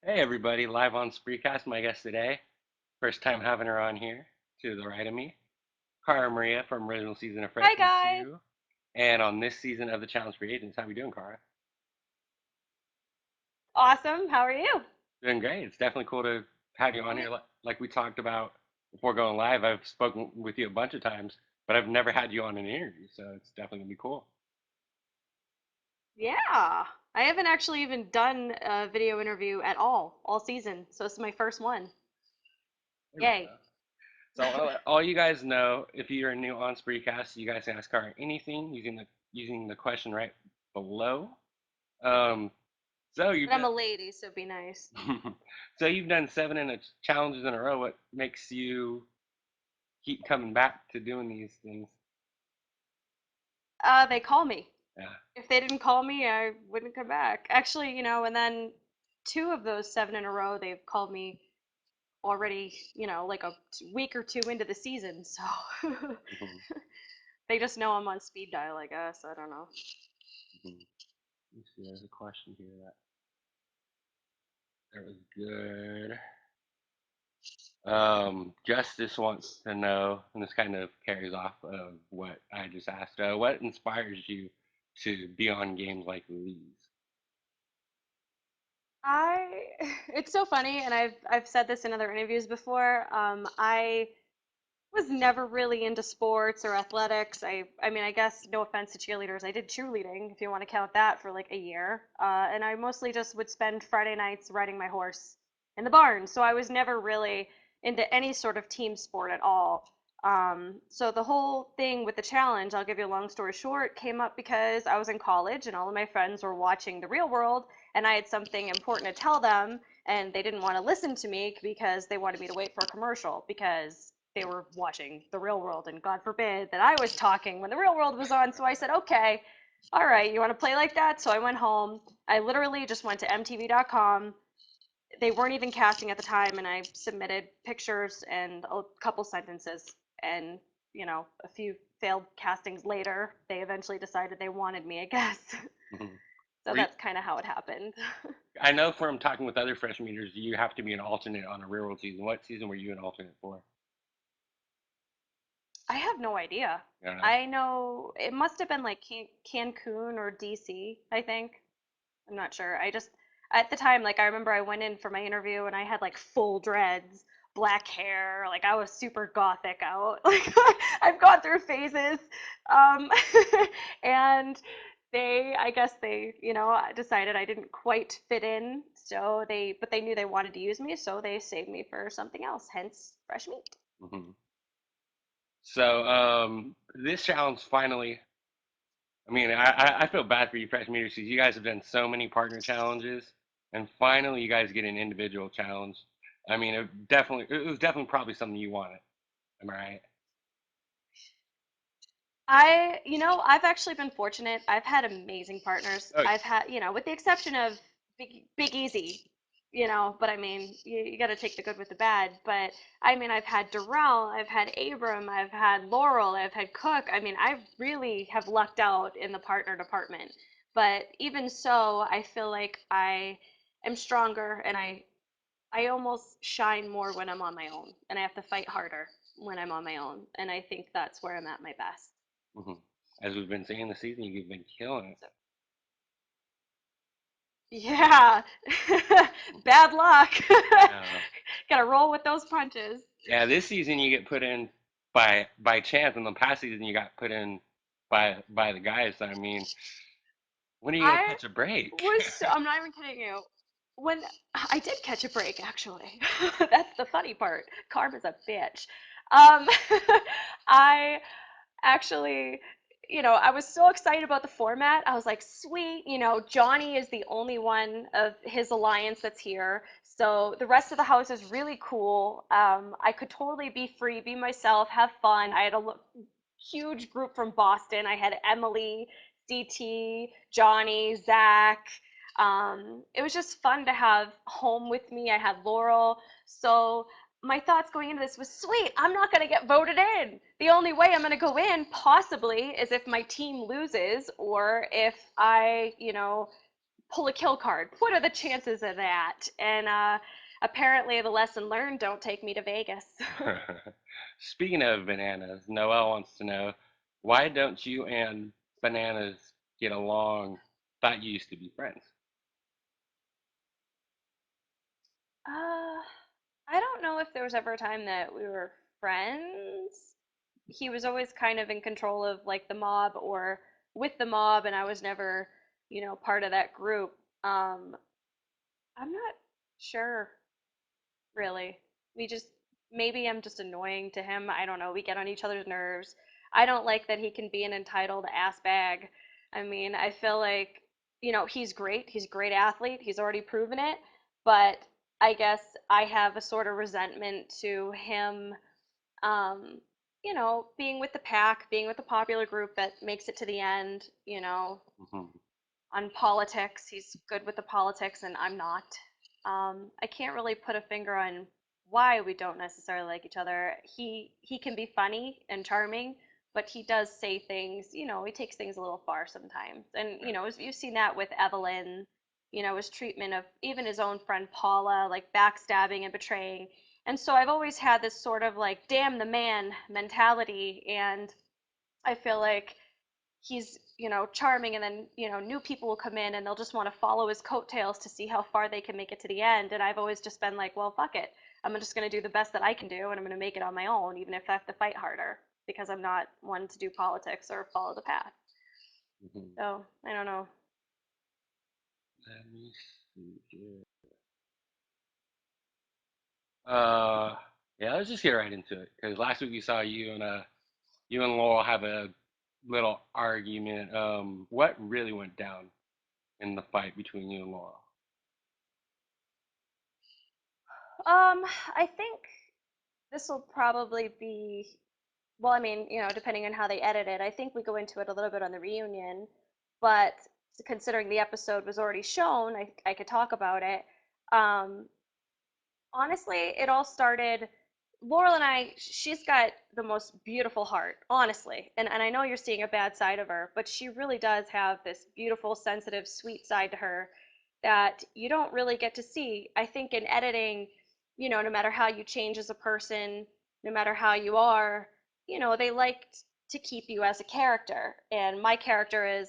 Hey everybody, live on Spreecast, my guest today. First time having her on here. To the right of me, Cara Maria from original season of Hi Freshman guys. 2. And on this season of the Challenge Free Agents. How we doing, Cara? Awesome. How are you? Doing great. It's definitely cool to have you on here. Like we talked about before going live, I've spoken with you a bunch of times, but I've never had you on an interview, so it's definitely gonna be cool. Yeah. I haven't actually even done a video interview at all season. So this is my first one. There we go. Yay. So I want to let all you guys know, if you're new on Spreecast, you guys can ask Cara anything using the question right below. Um, so you've But I'm done a lady, so be nice. so you've done seven challenges in a row. What makes you keep coming back to doing these things? They call me. Yeah. If they didn't call me, I wouldn't come back. Actually, and then two of those seven in a row, they've called me already, like a week or two into the season. So Hmm. they just know I'm on speed dial, I guess. I don't know. Hmm. Let's see. There's a question here that was good. Justice wants to know, and this kind of carries off of what I just asked. What inspires you to be on games like these? I it's so funny, and I've said this in other interviews before. I was never really into sports or athletics. I mean, I guess no offense to cheerleaders, I did cheerleading if you want to count that for like a year. And I mostly just would spend Friday nights riding my horse in the barn. So I was never really into any sort of team sport at all. So the whole thing with the challenge, I'll give you a long story short, came up because I was in college and all of my friends were watching The Real World, and I had something important to tell them, and they didn't want to listen to me because they wanted me to wait for a commercial because they were watching The Real World, and God forbid that I was talking when The Real World was on. So I said, okay, all right, you want to play like that? So I went home. I literally just went to MTV.com. They weren't even casting at the time, and I submitted pictures and a couple sentences. And, a few failed castings later, they eventually decided they wanted me, I guess. Hmm. So Were you, that's kind of how it happened. I know from talking with other freshman meters, you have to be an alternate on a real world season. What season were you an alternate for? I have no idea. I don't know. I know it must have been like Cancun or DC, I think. I'm not sure. I just at the time, like I remember I went in for my interview and I had like full dreads, black hair, like I was super gothic out. Like I've gone through phases. Um and I guess they, decided I didn't quite fit in. But they knew they wanted to use me, so they saved me for something else, hence fresh meat. Hmm. So this challenge finally. I mean, I feel bad for you freshman meters because you guys have done so many partner challenges, and finally you guys get an individual challenge. I mean, it was definitely probably something you wanted. Am I right? I've actually been fortunate. I've had amazing partners. Oh, I've had, with the exception of Big Easy, but I mean, you got to take the good with the bad. But I mean, I've had Darrell, I've had Abram, I've had Laurel, I've had Cook. I mean, I really have lucked out in the partner department. But even so, I feel like I am stronger and I almost shine more when I'm on my own, and I have to fight harder when I'm on my own. And I think that's where I'm at my best. hmm. As we've been saying this season, you've been killing So yeah. it. Bad luck. Yeah. Gotta roll with those punches. Yeah, this season you get put in by chance, and the past season you got put in by the guys. So, I mean, when are you gonna I catch a break? I'm not even kidding you. When I did catch a break, actually. That's the funny part. Karma's a bitch. Um, I actually, I was so excited about the format. I was like, sweet, Johnny is the only one of his alliance that's here. So the rest of the house is really cool. I could totally be free, be myself, have fun. I had a huge group from Boston. I had Emily, CT, Johnny, Zach. It was just fun to have home with me. I had Laurel. So my thoughts going into this was sweet. I'm not going to get voted in. The only way I'm going to go in possibly is if my team loses or if I, pull a kill card. What are the chances of that? And apparently, the lesson learned: don't take me to Vegas. Speaking of bananas, Noelle wants to know why don't you and bananas get along? Thought you used to be friends. uh, I don't know if there was ever a time that we were friends. He was always kind of in control of like the mob or with the mob, and I was never, part of that group. Um, I'm not sure really. We just maybe I'm just annoying to him. I don't know. We get on each other's nerves. I don't like that he can be an entitled ass bag. I mean, I feel like, he's great. He's a great athlete. He's already proven it. But I guess I have a sort of resentment to him, um, being with the pack, being with the popular group that makes it to the end, Mhm. on politics. He's good with the politics, and I'm not. I can't really put a finger on why we don't necessarily like each other. He can be funny and charming, but he does say things. He takes things a little far sometimes. And you've seen that with Evelyn. His treatment of even his own friend Paula, like backstabbing and betraying. And so I've always had this sort of like, damn the man mentality, and I feel like he's charming, and then new people will come in and they'll just want to follow his coattails to see how far they can make it to the end, and I've always just been like, well, fuck it, I'm just going to do the best that I can do, and I'm going to make it on my own even if I have to fight harder, because I'm not one to do politics or follow the path. Mhm. So I don't know. Let me see here. Yeah, let's just get right into it because last week we saw you and Laurel have a little argument. What really went down in the fight between you and Laurel? um I think this will probably be, well, I mean, depending on how they edit it, I think we go into it a little bit on the reunion, but considering the episode was already shown, I could talk about it. Um, Honestly, it all started. Laurel and I, she's got the most beautiful heart, honestly. And I know you're seeing a bad side of her, but she really does have this beautiful, sensitive, sweet side to her that you don't really get to see. I think in editing, no matter how you change as a person, no matter how you are, they like to keep you as a character. And my character is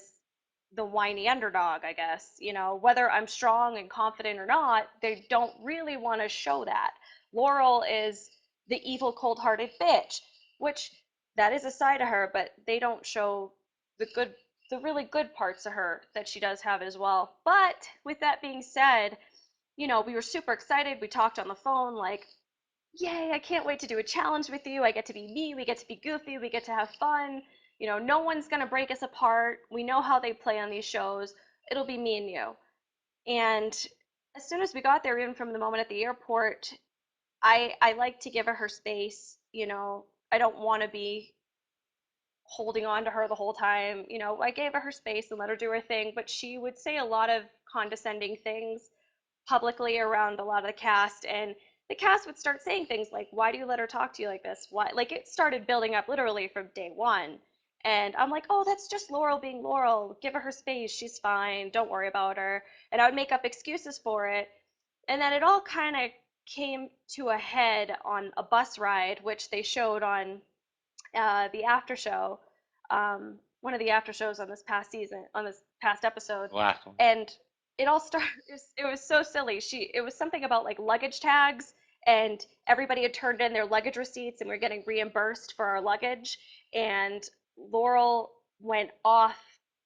the whiny underdog, I guess. Whether I'm strong and confident or not, they don't really want to show that. Laurel is the evil, cold hearted bitch, which that is a side of her, but they don't show the good, the really good parts of her that she does have as well. But with that being said, we were super excited. We talked on the phone, like, yay, I can't wait to do a challenge with you. I get to be me, we get to be goofy, we get to have fun. No one's going to break us apart. We know how they play on these shows. It'll be me and you. And as soon as we got there, even from the moment at the airport, I like to give her space. I don't want to be holding on to her the whole time. I gave her space and let her do her thing, but she would say a lot of condescending things publicly around a lot of the cast, and the cast would start saying things like, why do you let her talk to you like this? Why? Like, it started building up literally from day one, and I'm like, oh, that's just Laurel being Laurel, give her space, she's fine, don't worry about her. And I would make up excuses for it, and then it all kind of came to a head on a bus ride, which they showed on the after show, one of the after shows on this past season, on this past episode, The last one. and it all started. It was so silly. It was something about like luggage tags, and everybody had turned in their luggage receipts, and we are getting reimbursed for our luggage. And Laurel went off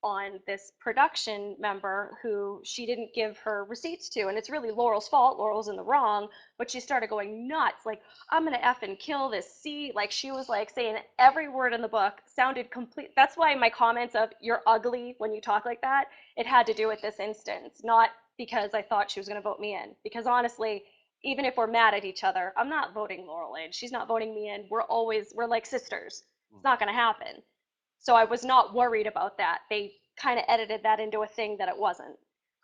on this production member who she didn't give her receipts to, and it's really Laurel's fault. Laurel's in the wrong, but she started going nuts, like, I'm gonna effing kill this C. Like, she was like saying every word in the book sounded complete. That's why my comments of you're ugly when you talk like that, it had to do with this instance, not because I thought she was gonna vote me in. Because honestly, even if we're mad at each other, I'm not voting Laurel in. She's not voting me in. We're like sisters. It's not gonna happen. So I was not worried about that. They kind of edited that into a thing that it wasn't.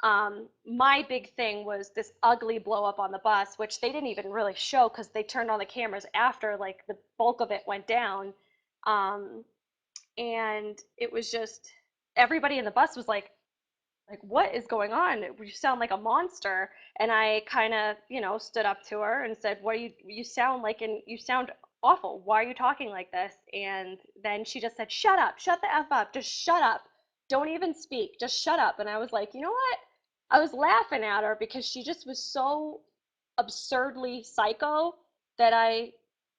My big thing was this ugly blow up on the bus, which they didn't even really show because they turned on the cameras after like the bulk of it went down. Um, and it was just everybody in the bus was like like, what is going on? You sound like a monster. And I kind of, stood up to her and said, what do you sound like, and you sound awful. Why are you talking like this? And then she just said, shut up, shut the F up, just shut up. Don't even speak, just shut up. And I was like, you know what? I was laughing at her because she just was so absurdly psycho that I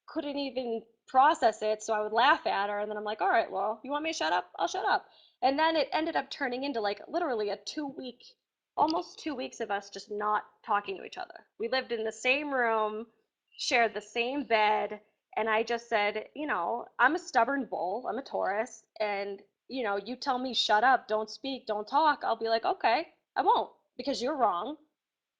couldn't even process it. So I would laugh at her. And then I'm like, all right, well, you want me to shut up? I'll shut up. And then it ended up turning into like literally a 2 week, almost 2 weeks of us just not talking to each other. We lived in the same room, shared the same bed, and I just said, I'm a stubborn bull, I'm a Taurus, and you tell me shut up, don't speak, don't talk, I'll be like, okay, I won't, because you're wrong.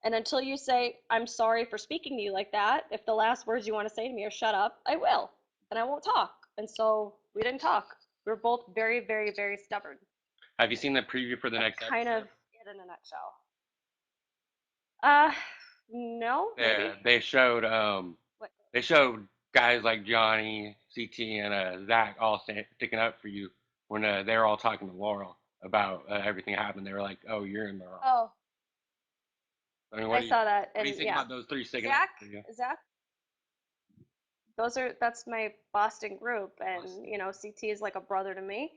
And until you say, I'm sorry for speaking to you like that, if the last words you want to say to me are shut up, I will. And I won't talk. And so we didn't talk. We were both very, very, very stubborn. Have you seen the preview for the That's next kind of episode? it in a nutshell. Uh, no, Yeah, maybe. they showed guys like Johnny, CT, and Zach all sticking up for you when they were all talking to Laurel about everything happened. They were like, "Oh, you're in the wrong." Oh, I mean, I saw that, what do you and think yeah, about those three sticking up Zach, for you? Zach, that's my Boston group, and Busted. CT is like a brother to me.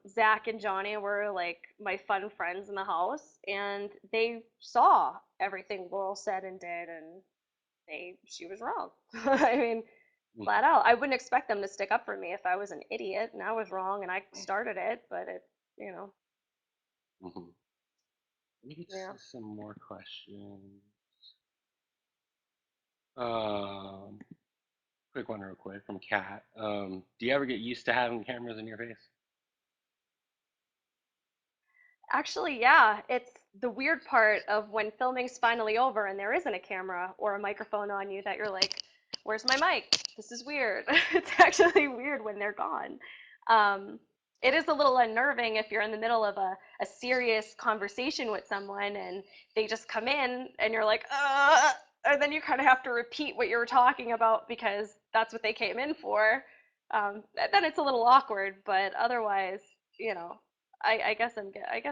Zach and Johnny were like my fun friends in the house, and they saw everything Laurel said and did, and she was wrong. I mean, flat Hmm. out. I wouldn't expect them to stick up for me if I was an idiot and I was wrong and I started it, but you know, Hmm. Let me get yeah. some more questions. Um, quick one, real quick from Kat. Do you ever get used to having cameras in your face? Actually, yeah, it's the weird part of when filming's finally over and there isn't a camera or a microphone on you that you're like, where's my mic? This is weird. It's actually weird when they're gone. Um, it is a little unnerving if you're in the middle of a serious conversation with someone and they just come in and you're like, and then you kind of have to repeat what you were talking about because that's what they came in for. Then it's a little awkward, but otherwise, you know, I guess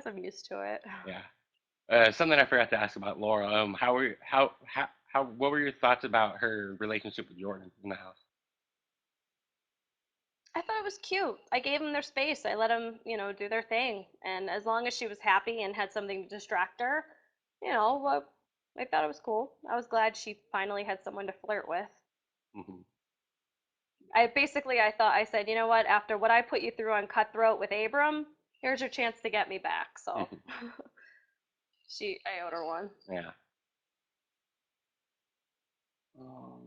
I'm used to it. Yeah. Something I forgot to ask about Laura. What were your thoughts about her relationship with Jordan in the house? I thought it was cute. I gave them their space. I let them, do their thing. And as long as she was happy and had something to distract her, I thought it was cool. I was glad she finally had someone to flirt with. Hmm. I said, you know what? After what I put you through on Cutthroat with Abram, here's your chance to get me back. So Hmm. I owed her one. Yeah. Um,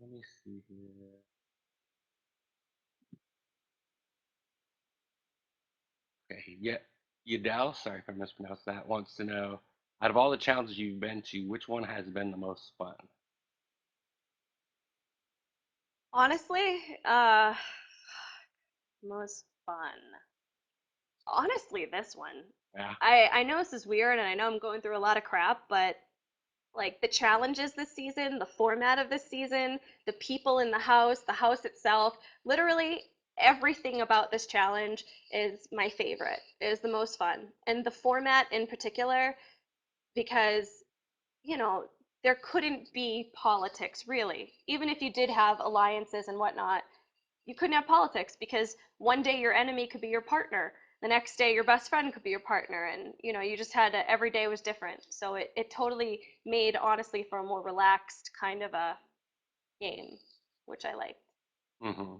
let me see here. Okay. Yeah. Yadel, sorry if I mispronounced that, wants to know, out of all the challenges you've been to, which one has been the most fun? Honestly, most fun. Honestly, this one. Yeah. I know this is weird and I know I'm going through a lot of crap, but like the challenges this season, the format of this season, the people in the house itself, literally everything about this challenge is my favorite. It is the most fun. And the format in particular, because, you know, there couldn't be politics really. Even if you did have alliances and whatnot, you couldn't have politics because one day your enemy could be your partner, the next day your best friend could be your partner, and you just had every day was different, so it totally made honestly for a more relaxed kind of a game, which I liked. Hmm.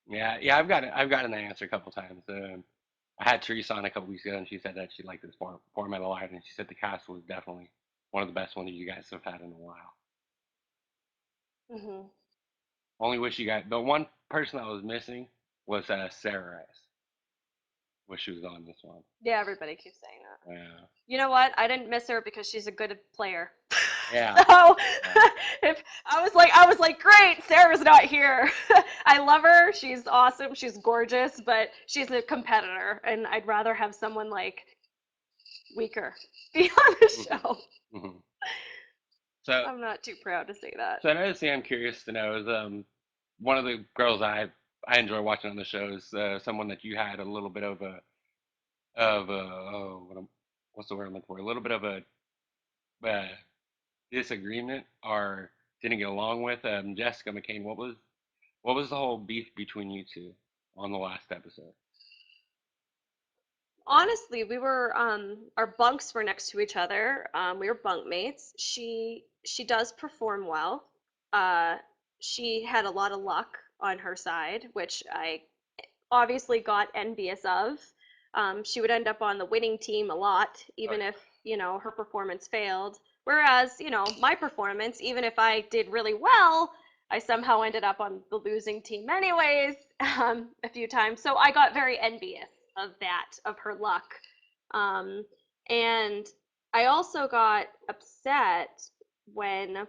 Yeah. Yeah. I've gotten the answer a couple times. I had Teresa on a couple weeks ago, and she said that she liked this format a lot, and she said the cast was definitely one of the best ones you guys have had in a while. Hmm. Only wish you got the one person that was missing was Sarah Rice. Wish she was on this one. Yeah, everybody keeps saying that. Yeah. You know what, I didn't miss her because she's a good player. Yeah. So Yeah. if I was like great, Sarah's not here. I love her, she's awesome, she's gorgeous, but she's a competitor and I'd rather have someone like weaker be on the Hmm. show. Hmm. So, I'm not too proud to say that. so another thing I'm curious to know is one of the girls I I enjoy watching on the shows. Someone that you had a little bit of a oh, what's the word I'm looking for? A little bit of a uh, disagreement or didn't get along with. Jessica McCain. What was the whole beef between you two on the last episode? Honestly, we were our bunks were next to each other. We were bunk mates. She does perform well. Uh, she had a lot of luck on her side, which I obviously got envious of. She would end up on the winning team a lot, Oh even if, yeah, her performance failed. Whereas, my performance, even if I did really well, I somehow ended up on the losing team anyways, a few times. So I got very envious of that, of her luck. Um, and I also got upset when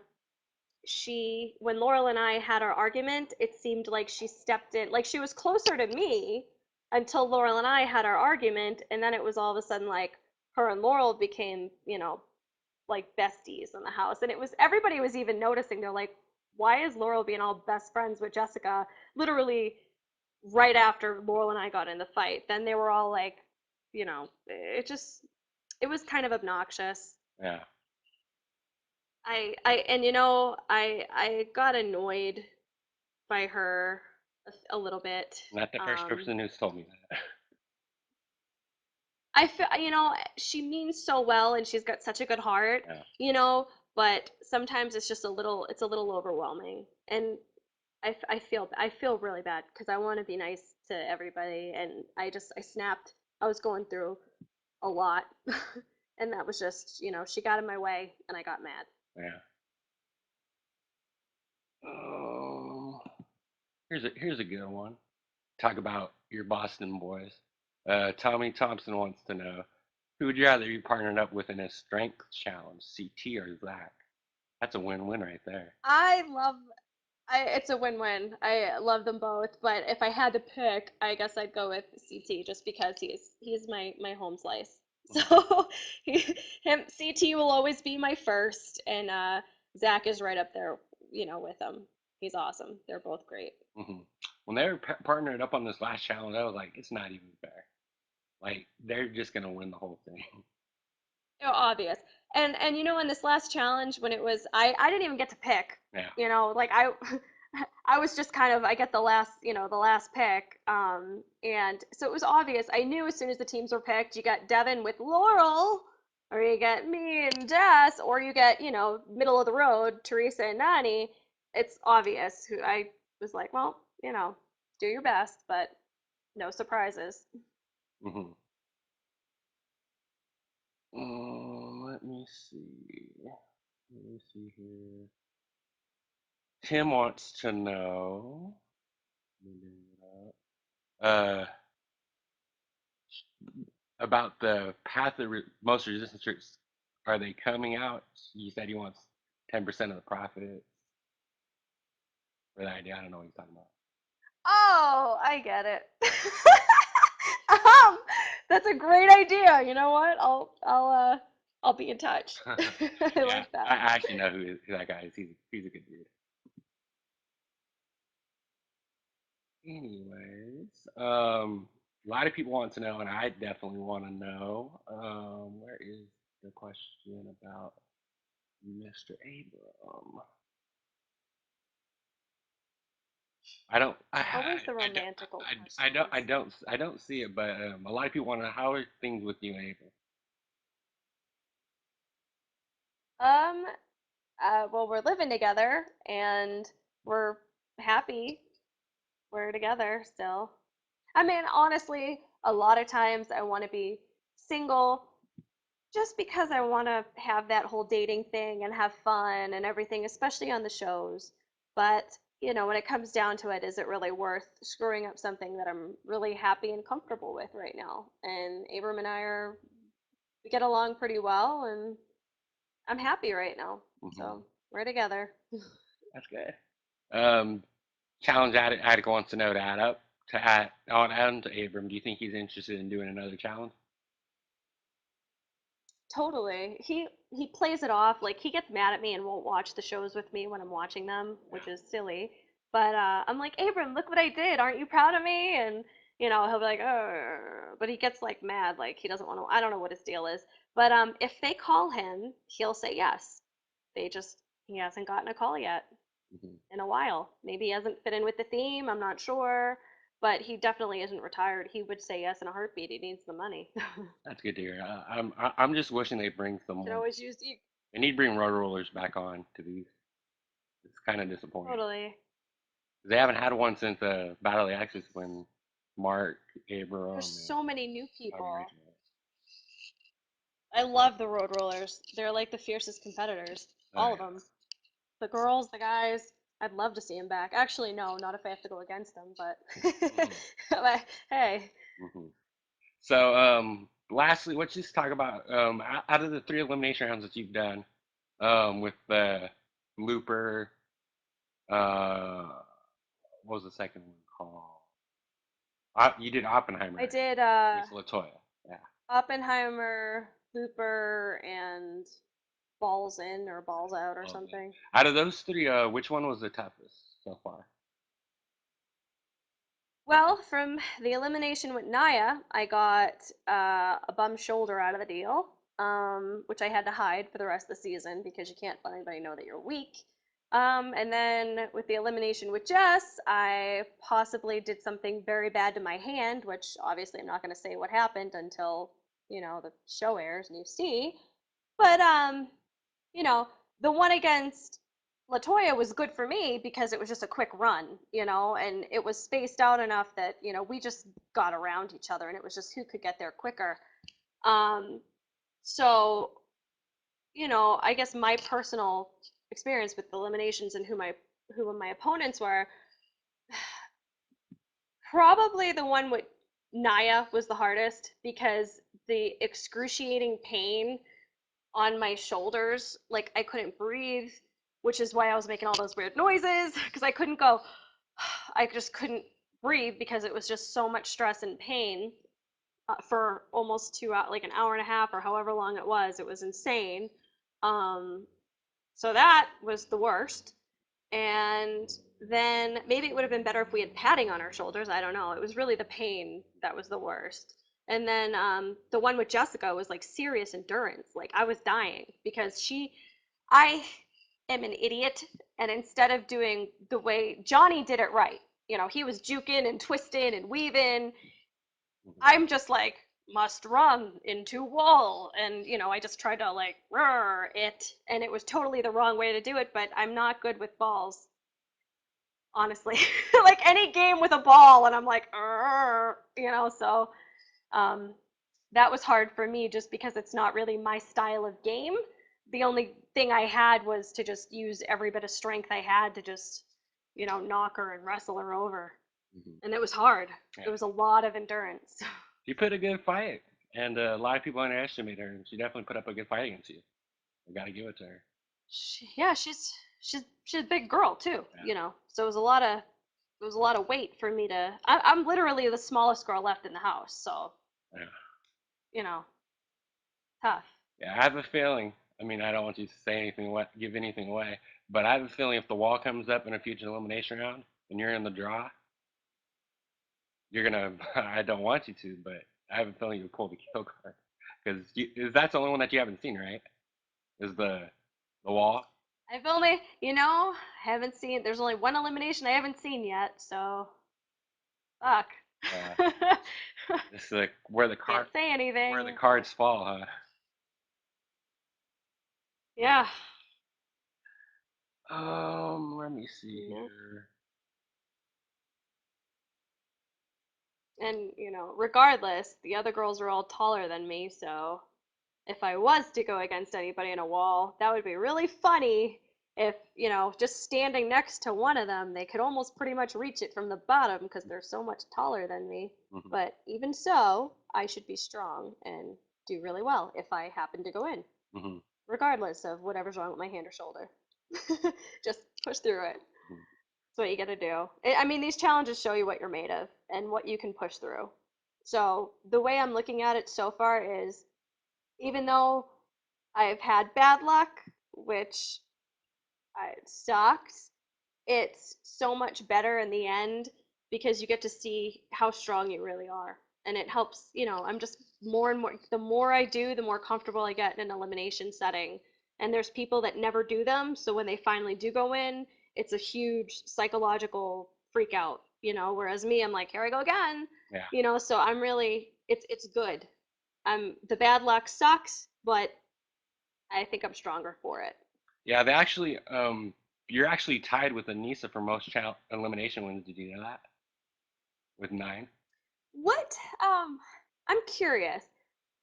when Laurel and I had our argument, it seemed like she stepped in, like she was closer to me until Laurel and I had our argument, and then it was all of a sudden like her and Laurel became, like besties in the house. And it was everybody was even noticing, they're like, why is Laurel being all best friends with Jessica? Literally right after Laurel and I got in the fight. Then they were all like, it was kind of obnoxious. yeah. I got annoyed by her a little bit. Not the first Um, person who's told me that. I feel, she means so well and she's got such a good heart, Yeah, but sometimes it's a little overwhelming. And I feel really bad because I want to be nice to everybody. And I snapped. I was going through a lot. And that was just, she got in my way and I got mad. yeah. Um, here's a good one. Talk about your Boston boys. Tommy Thompson wants to know who would you rather be partnered up with in a strength challenge, CT or Zach? That's a win-win right there. I love it's a win-win. I love them both, but if I had to pick, I guess I'd go with CT just because he's my home slice. Hmm. So he, CT will always be my first, and Zach is right up there, with him. He's awesome. They're both great. Hmm. When they were partnered up on this last challenge, I was like, it's not even fair. Like they're just gonna win the whole thing. Obvious. And in this last challenge when it was I didn't even get to pick. Yeah. Like I I was just kind of I get the last pick. And so it was obvious. I knew as soon as the teams were picked, you got Devin with Laurel, or you get me and Jess, or you get, middle of the road, Teresa and Nani. It's obvious who I was like, well, do your best, but no surprises. Hmm. Let me see. Let me see here. Tim wants to know. Let me bring it up. About the path of most resistance troops. Are they coming out? You said he wants 10% of the profit for that idea. I don't know what he's talking Oh, I get it. um, that's a great idea. You know what? I'll be in touch. about. I Yeah, like that. I actually know who that guy is. He's a good dude. Anyways, a lot of people want to know, and I definitely want to know. Where is the question about Mr. Abram? I don't. What was the romantical questions? I don't see it. But a lot of people want to know how are things with you and Abram. Um, well, we're living together and we're happy. We're together still. I mean, honestly, a lot of times I want to be single just because I want to have that whole dating thing and have fun and everything, especially on the shows. But, when it comes down to it, is it really worth screwing up something that I'm really happy and comfortable with right now? And Abram and we get along pretty well and I'm happy right now. Hmm. So we're together. That's good. Um, Challenge Addict wants to know to add up to add on Adam to Abram. Do you think he's interested in doing another challenge? Totally. He plays it off like he gets mad at me and won't watch the shows with me when I'm watching them, Yeah. which is silly. But I'm like, Abram, look what I did. Aren't you proud of me? And he'll be like, oh, but he gets like mad, like he doesn't want to. I don't know what his deal is. But if they call him, he'll say yes. He hasn't gotten a call yet Hmm. in a while. Maybe he hasn't fit in with the theme. I'm not sure, but he definitely isn't retired. He would say yes in a heartbeat. He needs the money. That's good to hear. I'm just wishing they bring some Could more. always use you. They need to bring road rollers back on to these. It's kind of disappointing. Totally. They haven't had one since Battle of the Axis when Mark, There's Abram, and so many new Bobby people. Rachel. I love the road rollers. They're like the fiercest competitors. Oh All of them. The girls, the guys. I'd love to see them back. Actually, no, not if I have to go against them, but yeah. but hey, Hmm. So, lastly, let's just talk about out of the three elimination rounds that you've done, with the Looper, uh, what was the second one called? You did I Oppenheimer did with Latoya. Yeah. Oppenheimer, Looper, and Balls In or Balls Out or Well, then, something. out of those three, which one was the toughest so far? Well, from the elimination with Naya, I got a bum shoulder out of the deal, which I had to hide for the rest of the season because you can't let anybody know that you're weak. And then with the elimination with Jess, I possibly did something very bad to my hand, which obviously I'm not going to say what happened until, the show airs and you see. But you know, the one against Latoya was good for me because it was just a quick run, and it was spaced out enough that, we just got around each other and it was just who could get there quicker. Um, so, I guess my personal experience with the eliminations and who my opponents were, probably the one with Naya was the hardest because the excruciating pain on my shoulders. Like I couldn't breathe, which is why I was making all those weird noises because I couldn't go. I just couldn't breathe because it was just so much stress and pain for almost 2 hours, like an hour and a half or however long it was. It was insane. Um, so that was the worst. And then maybe it would have been better if we had padding on our shoulders. I don't know. It was really the pain that was the worst. And then the one with Jessica was like serious endurance. Like I was dying because I am an idiot. And instead of doing the way Johnny did it right, he was juking and twisting and weaving. Hmm. I'm just like, must run into wall. And, I just tried to like, roar it. And it was totally the wrong way to do it, but I'm not good with balls, honestly. Like any game with a ball, and I'm like, so um, that was hard for me just because it's not really my style of game. The only thing I had was to just use every bit of strength I had to just, knock her and wrestle her over. Hmm. And it was hard. It Yeah. was a lot of endurance. She put a good fight, and a lot of people underestimate her, and she definitely put up a good fight against you. I gotta give it to her. Yeah, she's a big girl too, Yeah. So it was a lot of weight for me to. I'm literally the smallest girl left in the house, so Yeah. you know, tough. Yeah, I have a feeling. I mean, I don't want you to say anything, give anything away, but I have a feeling if the wall comes up in a future elimination round and you're in the draw, you're gonna. I don't want you to, but I have a feeling you'll pull the kill card because that's the only one that you haven't seen, right? Is the wall? I've only, haven't seen. There's only one elimination I haven't seen yet, so fuck. Uh, it's like where the Can't say anything. cards fall, huh? Yeah. Let me see hmm here. And regardless, the other girls are all taller than me, so if I was to go against anybody in a wall, that would be really funny if, just standing next to one of them, they could almost pretty much reach it from the bottom because they're so much taller than me. Hmm. But even so, I should be strong and do really well if I happen to go in, Hmm. regardless of whatever's wrong with my hand or shoulder. Just push through it. Hmm. That's what you got to do. I mean, these challenges show you what you're made of and what you can push through. So the way I'm looking at it so far is even though I've had bad luck, which sucks, it's so much better in the end because you get to see how strong you really are. And it helps, I'm just more and more, the more I do, the more comfortable I get in an elimination setting. And there's people that never do them. So when they finally do go in, it's a huge psychological freak out, whereas me, I'm like, here I go again, Yeah. so I'm really, it's good. The bad luck sucks, but I think I'm stronger for it. Yeah, they actually, you're actually tied with Anissa for most elimination wins. Did you know that? With 9. What, I'm curious.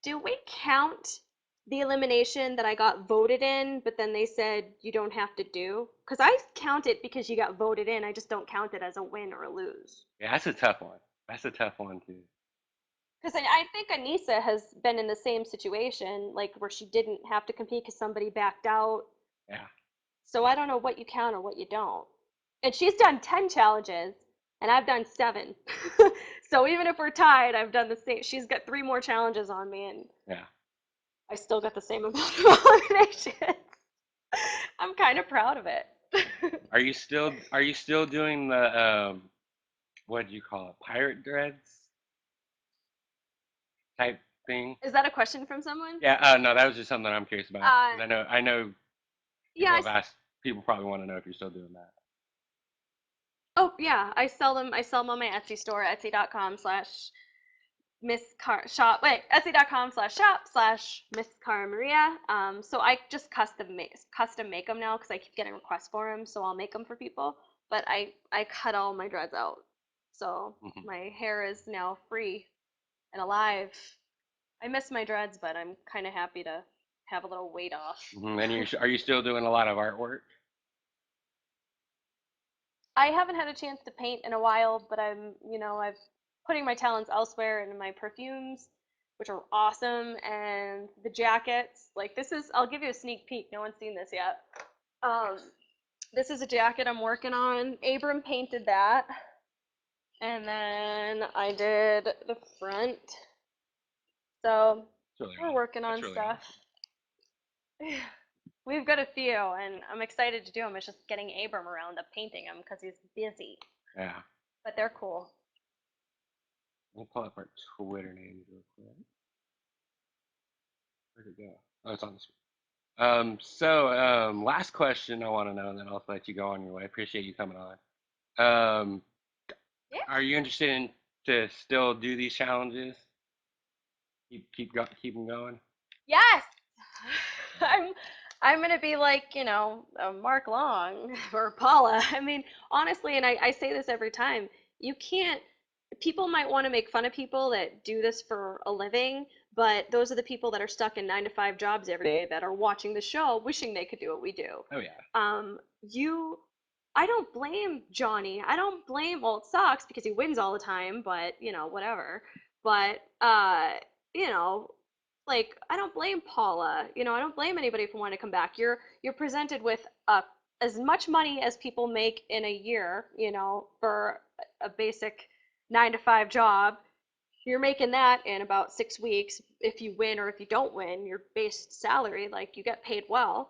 Do we count the elimination that I got voted in, but then they said you don't have to do? Because I count it because you got voted in. I just don't count it as a win or a lose. Yeah, that's a tough one. That's a tough one too. Because I think Anissa has been in the same situation, like where she didn't have to compete because somebody backed out. Yeah. So I don't know what you count or what you don't. And she's done 10 challenges, and I've done 7. So even if we're tied, I've done the same. She's got 3 more challenges on me, and Yeah. I still got the same amount of eliminations. I'm kind of proud of it. Are you still doing the what do you call it? Pirate dreads type thing? Is that a question from someone? Yeah, no, that was just something I'm curious about Uh, because I know yeah. people have asked. People probably want to know if you're still doing that. Oh, yeah. I sell them. I sell them on my Etsy store, etsy.com/Miss Car shop. Wait, etsy.com/shop/Miss Cara Maria. So I just custom make them now because I keep getting requests for them. So I'll make them for people. But I cut all my dreads out, so Hmm. my hair is now free and alive. I miss my dreads, but I'm kind of happy to have a little weight off. And are you still doing a lot of artwork? I haven't had a chance to paint in a while, but I've putting my talents elsewhere in my perfumes, which are awesome, and the jackets. Like I'll give you a sneak peek. No one's seen this yet. Um, this is a jacket I'm working on. Abram painted that, and then I did the front. So That's really we're awesome. working That's on really stuff. awesome. We've got a few, and I'm excited to do them. It's just getting Abram around to painting them because he's busy. Yeah. But they're cool. We'll pull up our Twitter names real quick. Where'd it go? Oh, it's on the screen. Last question I want to know, and then I'll let you go on your way. Appreciate you coming on. Um, Yeah. are you interested in to still do these challenges? Keep them going. Yes. I'm I'm gonna be like, Mark Long or Paula. I mean, honestly, and I say this every time, you can't people might want to make fun of people that do this for a living, but those are the people that are stuck in 9 to 5 jobs every day that are watching the show wishing they could do what we do. Oh yeah. You I don't blame Johnny. I don't blame, well, it sucks because he wins all the time, but whatever. But you know, like I don't blame Paula. I don't blame anybody for wanting to come back. You're presented with as much money as people make in a year, for a basic 9 to 5 job. You're making that in about 6 weeks if you win or if you don't win. Your base salary, like you get paid well.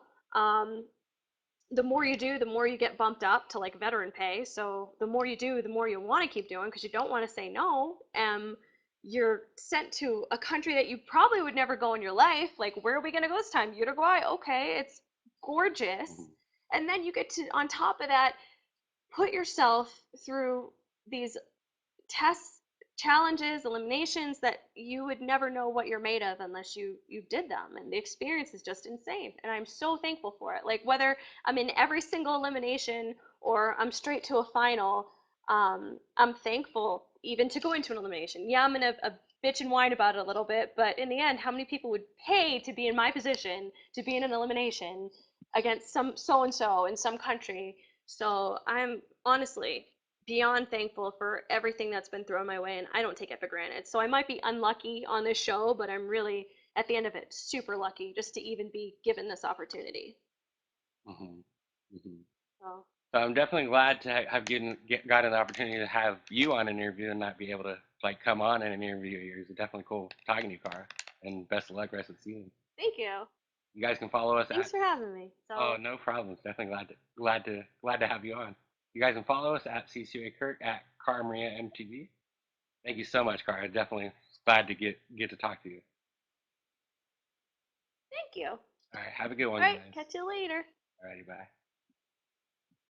The more you do, the more you get bumped up to like veteran pay. So the more you do, the more you want to keep doing because you don't want to say no. You're sent to a country that you probably would never go in your life. Like, where are we going to go this time? Uruguay? Okay, it's gorgeous. Hmm. And then you get to, on top of that, put yourself through these tests, challenges, eliminations that you would never know what you're made of unless you did them. And the experience is just insane. And I'm so thankful for it. Like whether I'm in every single elimination or I'm straight to a final, I'm thankful even to go into an elimination. Yeah, I'm gonna bitch and whine about it a little bit, but in the end, how many people would pay to be in my position to be in an elimination against some so and so in some country? So I'm honestly beyond thankful for everything that's been thrown my way, and I don't take it for granted. So I might be unlucky on this show, but I'm really, at the end of it, super lucky just to even be given this opportunity. Hmm. Hmm. So So I'm definitely glad to have gotten the opportunity to have you on an interview and not be able to like come on in an interview of yours. It's definitely cool talking to you, Cara. And best of luck rest of the season. thank you. You guys can follow us Thanks at. for having me. Oh, So no problem. It's definitely glad to have you on. You guys can follow us at CCA Kirk at Cara Maria MTV. Thank you so much, Cara. Definitely glad to get to talk to you. Thank you. All All right, have a good one, right, guys. catch you later. All righty, bye.